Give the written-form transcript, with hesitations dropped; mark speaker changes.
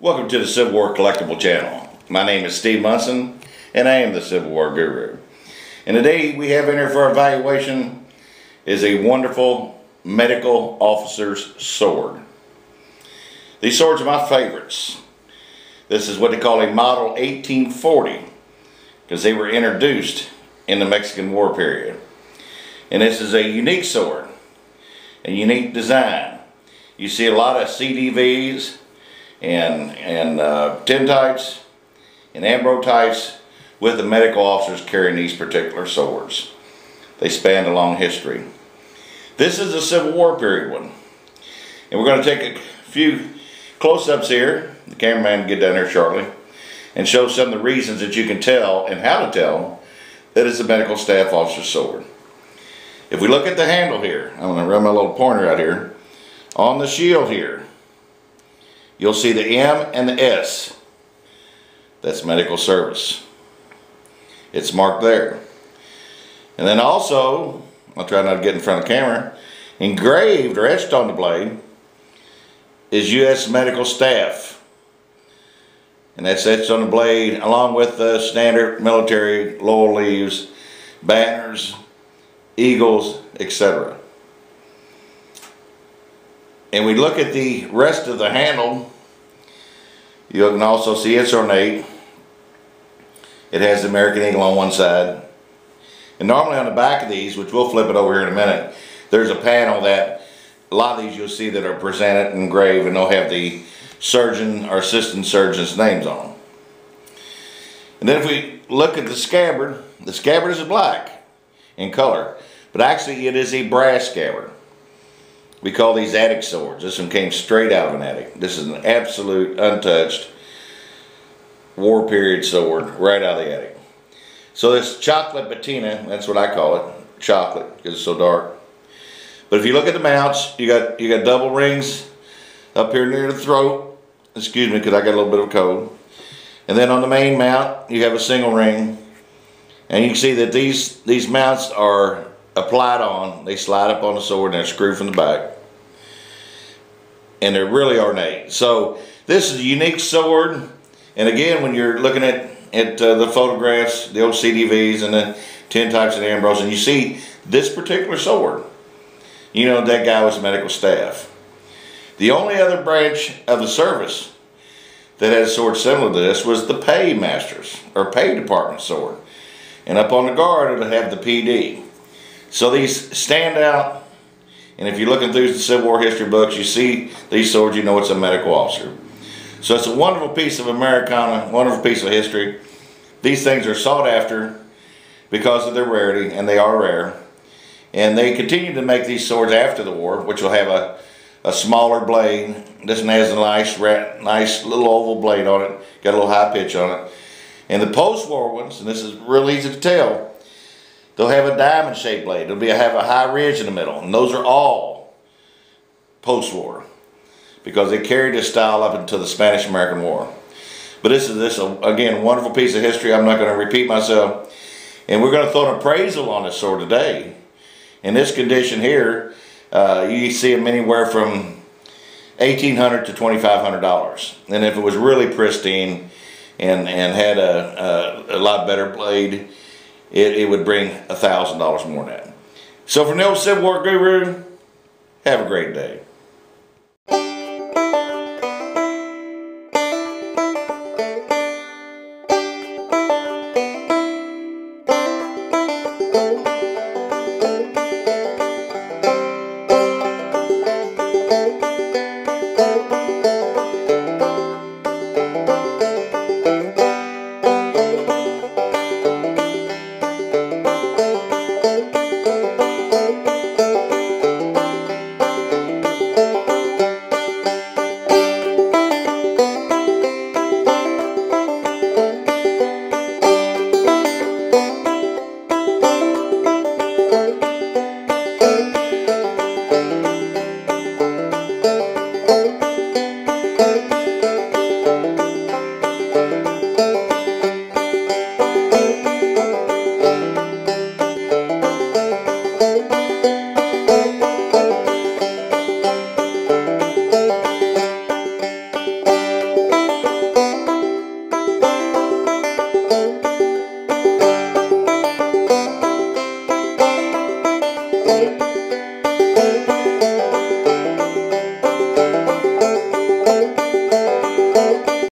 Speaker 1: Welcome to the Civil War Collectible Channel. My name is Steve Munson, and I am the Civil War Guru. And today we have in here for our evaluation is a wonderful medical officer's sword. These swords are my favorites. This is what they call a model 1840 because they were introduced in the Mexican War period. And this is a unique sword, a unique design. You see a lot of CDVs and tintypes and ambrotypes with the medical officers carrying these particular swords. They span a long history. This is a Civil War period one. And we're going to take a few close-ups here, the cameraman will get down here shortly, and show some of the reasons that you can tell and how to tell that it's a medical staff officer's sword. If we look at the handle here, I'm going to run my little pointer out here. On the shield here, you'll see the M and the S. That's medical service. It's marked there. And then also, I'll try not to get in front of the camera, engraved or etched on the blade is U.S. Medical Staff. And that's etched on the blade along with the standard military laurel leaves, banners, eagles, etc. And we look at the rest of the handle, you can also see it's ornate. It has the American Eagle on one side. And normally on the back of these, which we'll flip it over here in a minute, there's a panel that a lot of these you'll see that are presented and engraved, and they'll have the surgeon or assistant surgeon's names on them. And then if we look at the scabbard is black in color, but actually it is a brass scabbard. We call these attic swords. This one came straight out of an attic. This is an absolute untouched war period sword right out of the attic. So this chocolate patina, that's what I call it, chocolate, because it's so dark. But if you look at the mounts, you got double rings up here near the throat. Excuse me, because I got a little bit of a cold. And then on the main mount, you have a single ring. And you can see that these mounts are applied on. They slide up on the sword and they're screwed from the back. And they're really ornate. So this is a unique sword. And again, when you're looking at the photographs, the old CDVs and the tintypes and Ambrose, and you see this particular sword, you know that guy was medical staff. The only other branch of the service that had a sword similar to this was the paymasters or pay department sword. And up on the guard it'll have the PD. So these stand out, and if you're looking through the Civil War history books, you see these swords, you know it's a medical officer. So it's a wonderful piece of Americana, wonderful piece of history. These things are sought after because of their rarity, and they are rare. And they continue to make these swords after the war, which will have a smaller blade. This one has a nice little oval blade on it, got a little high pitch on it. And the post-war ones, and this is real easy to tell, they'll have a diamond-shaped blade. It'll have a high ridge in the middle, and those are all post-war because they carried this style up until the Spanish-American War. But this is again, wonderful piece of history. I'm not going to repeat myself. And we're going to throw an appraisal on this sword today. In this condition here, you see them anywhere from $1,800 to $2,500. And if it was really pristine and had a lot better blade, it would bring $1,000 more than that. So from the old Civil War Guru, have a great day. it.